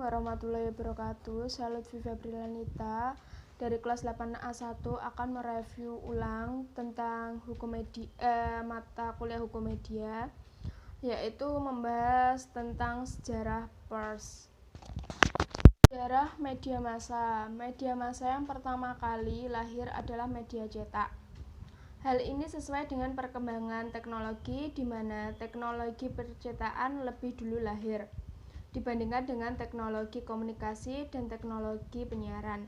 warahmatullahi wabarakatuh. Saya Lutfi Febrilanita dari kelas 8A1 akan mereview ulang tentang mata kuliah hukum media, yaitu membahas tentang sejarah pers. Sejarah media massa. Media massa yang pertama kali lahir adalah media cetak. Hal ini sesuai dengan perkembangan teknologi, di mana teknologi percetakan lebih dulu lahir dibandingkan dengan teknologi komunikasi dan teknologi penyiaran.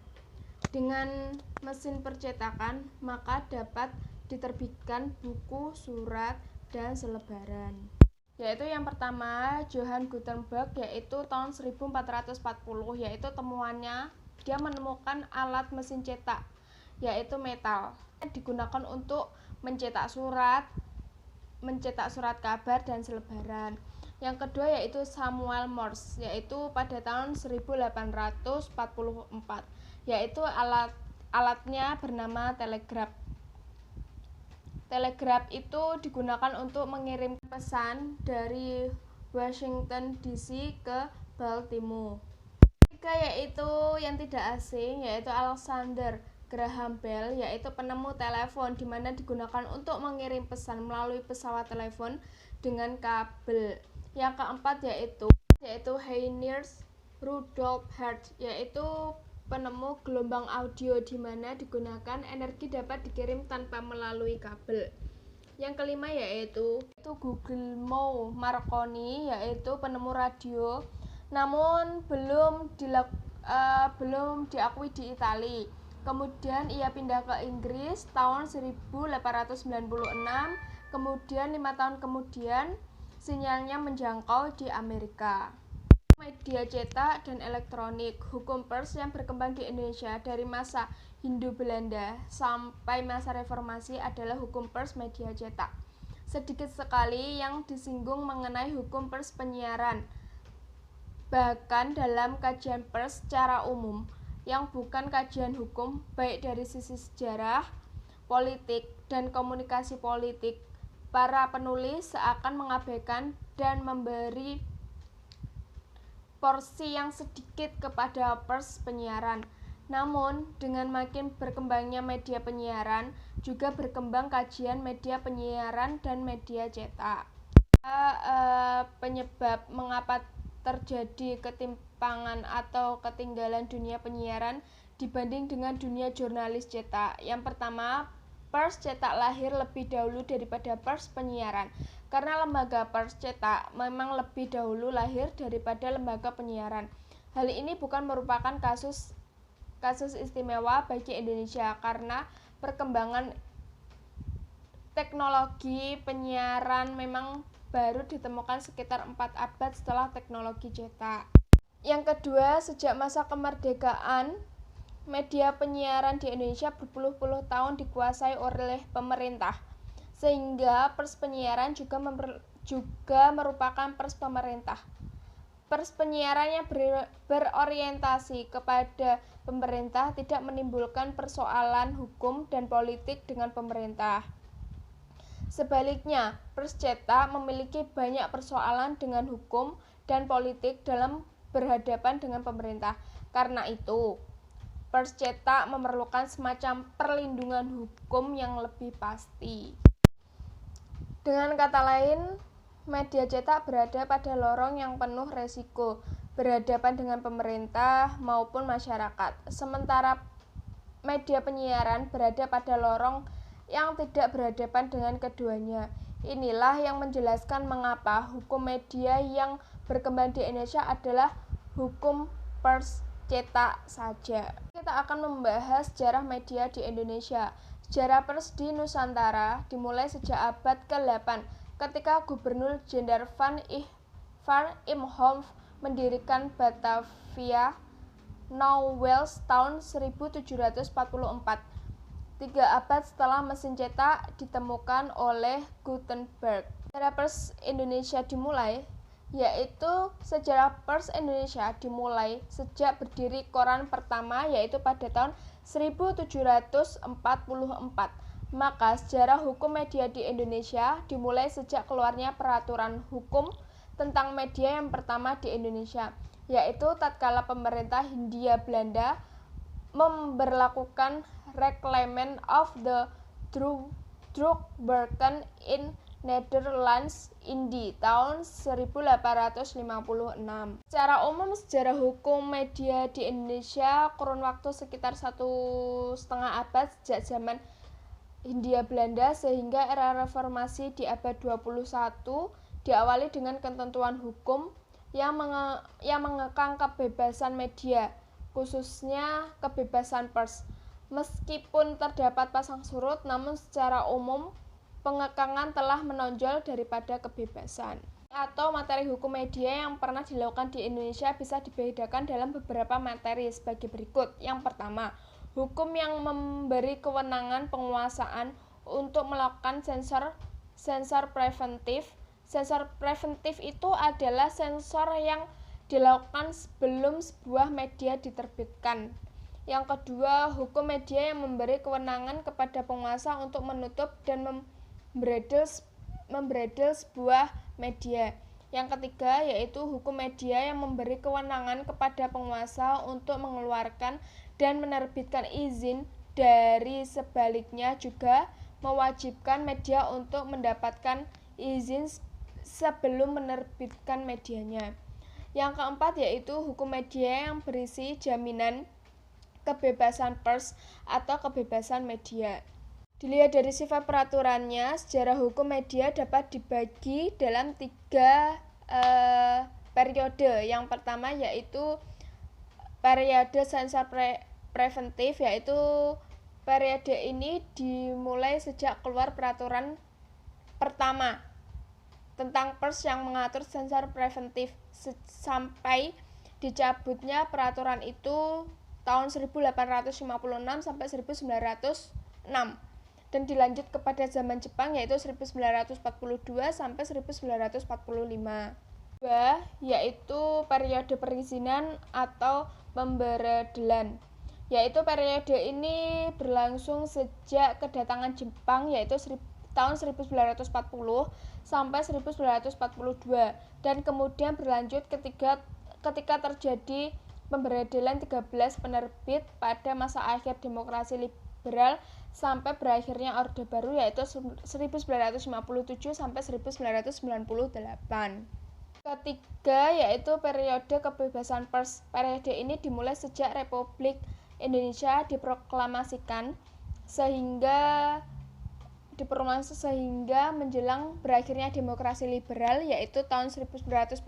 Dengan mesin percetakan, maka dapat diterbitkan buku, surat, dan selebaran. Yaitu yang pertama, Johann Gutenberg, yaitu tahun 1440, yaitu temuannya, dia menemukan alat mesin cetak, yaitu metal, digunakan untuk mencetak surat kabar dan selebaran. Yang kedua yaitu Samuel Morse, yaitu pada tahun 1844, yaitu alatnya bernama telegraf. Telegraf itu digunakan untuk mengirim pesan dari Washington DC ke Baltimore. Ketiga yaitu yang tidak asing, yaitu Alexander Graham Bell, yaitu penemu telepon, di mana digunakan untuk mengirim pesan melalui pesawat telepon dengan kabel. Yang keempat yaitu Heinrich Rudolf Hertz, yaitu penemu gelombang audio, di mana digunakan energi dapat dikirim tanpa melalui kabel. Yang kelima yaitu Guglielmo Marconi, yaitu penemu radio, namun belum diakui di Italia. Kemudian ia pindah ke Inggris tahun 1896, kemudian 5 tahun kemudian sinyalnya menjangkau di Amerika. Media cetak dan elektronik. Hukum pers yang berkembang di Indonesia dari masa Hindu-Belanda sampai masa reformasi adalah hukum pers media cetak. Sedikit sekali yang disinggung mengenai hukum pers penyiaran. Bahkan dalam kajian pers secara umum, yang bukan kajian hukum, baik dari sisi sejarah, politik, dan komunikasi politik, para penulis seakan mengabaikan dan memberi porsi yang sedikit kepada pers penyiaran. Namun, dengan makin berkembangnya media penyiaran, juga berkembang kajian media penyiaran dan media cetak. Penyebab mengapa terjadi ketimpangan atau ketinggalan dunia penyiaran dibanding dengan dunia jurnalis cetak. Yang pertama, pers cetak lahir lebih dahulu daripada pers penyiaran, karena lembaga pers cetak memang lebih dahulu lahir daripada lembaga penyiaran. Hal ini bukan merupakan kasus istimewa bagi Indonesia, karena perkembangan teknologi penyiaran memang baru ditemukan sekitar 4 abad setelah teknologi cetak. Yang kedua, sejak masa kemerdekaan, media penyiaran di Indonesia berpuluh-puluh tahun dikuasai oleh pemerintah, sehingga pers penyiaran juga merupakan pers pemerintah. Pers penyiaran yang berorientasi kepada pemerintah tidak menimbulkan persoalan hukum dan politik dengan pemerintah. Sebaliknya, pers cetak memiliki banyak persoalan dengan hukum dan politik dalam berhadapan dengan pemerintah. Karena itu, pers cetak memerlukan semacam perlindungan hukum yang lebih pasti. Dengan kata lain, media cetak berada pada lorong yang penuh resiko, berhadapan dengan pemerintah maupun masyarakat. Sementara media penyiaran berada pada lorong yang tidak berhadapan dengan keduanya. Inilah yang menjelaskan mengapa hukum media yang berkembang di Indonesia adalah hukum pers cetak saja. Kita akan membahas sejarah media di Indonesia. Sejarah pers di Nusantara dimulai sejak abad ke-8, ketika Gubernur Jenderal Van Imhoff mendirikan Batavia, New Wales tahun 1744. 3 abad setelah mesin cetak ditemukan oleh Gutenberg. Sejarah pers Indonesia dimulai, sejak berdiri koran pertama, yaitu pada tahun 1744. Maka sejarah hukum media di Indonesia dimulai sejak keluarnya peraturan hukum tentang media yang pertama di Indonesia, yaitu tatkala pemerintah Hindia Belanda memberlakukan Reclaimment of the Drukwerken in Netherlands Indie tahun 1856. Secara umum, sejarah hukum media di Indonesia kurun waktu sekitar 1,5 abad sejak zaman Hindia Belanda sehingga era reformasi di abad 21 diawali dengan ketentuan hukum yang mengekang kebebasan media, khususnya kebebasan pers. Meskipun terdapat pasang surut, namun secara umum pengekangan telah menonjol daripada kebebasan. Atau materi hukum media yang pernah dilakukan di Indonesia bisa dibedakan dalam beberapa materi sebagai berikut. Yang pertama, hukum yang memberi kewenangan penguasaan untuk melakukan sensor preventif. Sensor preventif itu adalah sensor yang dilakukan sebelum sebuah media diterbitkan. Yang kedua, hukum media yang memberi kewenangan kepada penguasa untuk menutup dan membredel sebuah media. Yang ketiga, yaitu hukum media yang memberi kewenangan kepada penguasa untuk mengeluarkan dan menerbitkan izin, dari sebaliknya juga mewajibkan media untuk mendapatkan izin sebelum menerbitkan medianya. Yang keempat, yaitu hukum media yang berisi jaminan kebebasan pers atau kebebasan media. Dilihat dari sifat peraturannya, sejarah hukum media dapat dibagi dalam 3 periode. Yang pertama yaitu periode sensor preventif, yaitu periode ini dimulai sejak keluar peraturan pertama tentang pers yang mengatur sensor preventif sampai dicabutnya peraturan itu tahun 1856 sampai 1906 dan dilanjut kepada zaman Jepang yaitu 1942 sampai 1945. Kedua, yaitu periode perizinan atau pemberedelan, yaitu periode ini berlangsung sejak kedatangan Jepang yaitu tahun 1940 sampai 1942 dan kemudian berlanjut ketika terjadi pemberedelan 13 penerbit pada masa akhir demokrasi liberal sampai berakhirnya Orde Baru yaitu 1957 sampai 1998. Ketiga, yaitu periode kebebasan pers. Periode ini dimulai sejak Republik Indonesia diproklamasikan sehingga menjelang berakhirnya demokrasi liberal yaitu tahun 1945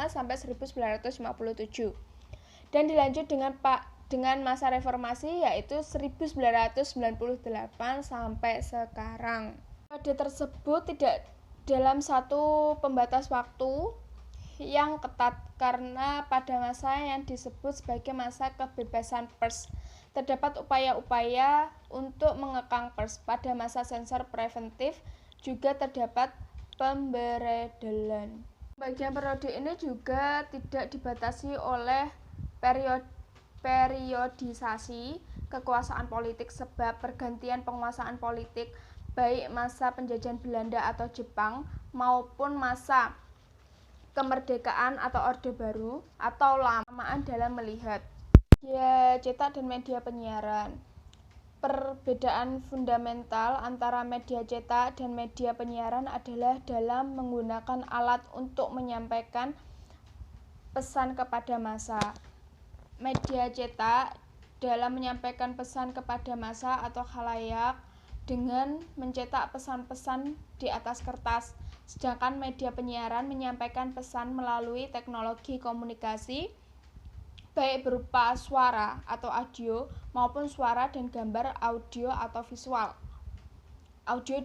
sampai 1957. Dan dilanjut dengan masa reformasi yaitu 1998 sampai sekarang. Periode tersebut tidak dalam satu pembatas waktu yang ketat karena pada masa yang disebut sebagai masa kebebasan pers terdapat upaya-upaya untuk mengekang pers. Pada masa sensor preventif juga terdapat pemberedelan. Bagian periode ini juga tidak dibatasi oleh periodisasi kekuasaan politik sebab pergantian penguasaan politik baik masa penjajahan Belanda atau Jepang maupun masa kemerdekaan atau Orde Baru atau lamaan dalam melihat media cetak dan media penyiaran. Perbedaan fundamental antara media cetak dan media penyiaran adalah dalam menggunakan alat untuk menyampaikan pesan kepada massa. Media cetak dalam menyampaikan pesan kepada massa atau khalayak dengan mencetak pesan-pesan di atas kertas, sedangkan media penyiaran menyampaikan pesan melalui teknologi komunikasi baik berupa suara atau audio maupun suara dan gambar audio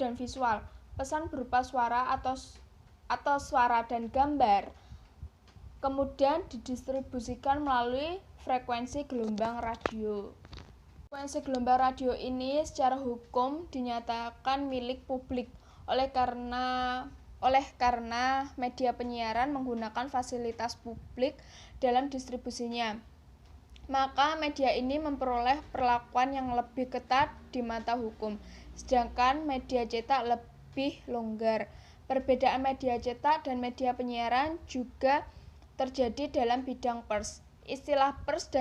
dan visual. Pesan berupa suara atau suara dan gambar kemudian didistribusikan melalui frekuensi gelombang radio. Frekuensi gelombang radio ini secara hukum dinyatakan milik publik oleh karena media penyiaran menggunakan fasilitas publik dalam distribusinya. Maka media ini memperoleh perlakuan yang lebih ketat di mata hukum, sedangkan media cetak lebih longgar. Perbedaan media cetak dan media penyiaran juga terjadi dalam bidang pers. Istilah pers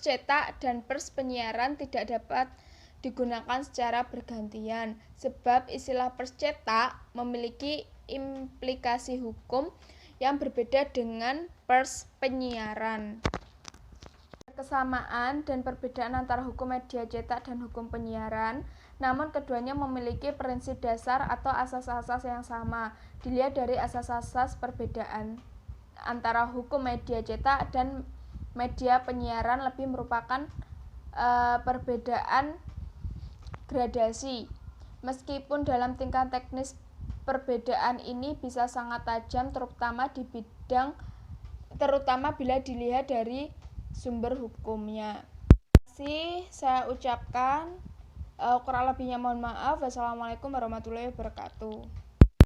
cetak dan pers penyiaran tidak dapat digunakan secara bergantian, sebab istilah pers cetak memiliki implikasi hukum yang berbeda dengan pers penyiaran. Kesamaan dan perbedaan antara hukum media cetak dan hukum penyiaran, namun keduanya memiliki prinsip dasar atau asas-asas yang sama. Dilihat dari asas-asas perbedaan antara hukum media cetak dan media penyiaran lebih merupakan perbedaan gradasi. Meskipun dalam tingkat teknis perbedaan ini bisa sangat tajam, terutama bila dilihat dari sumber hukumnya. Saya ucapkan kurang lebihnya mohon maaf. Wassalamualaikum warahmatullahi wabarakatuh.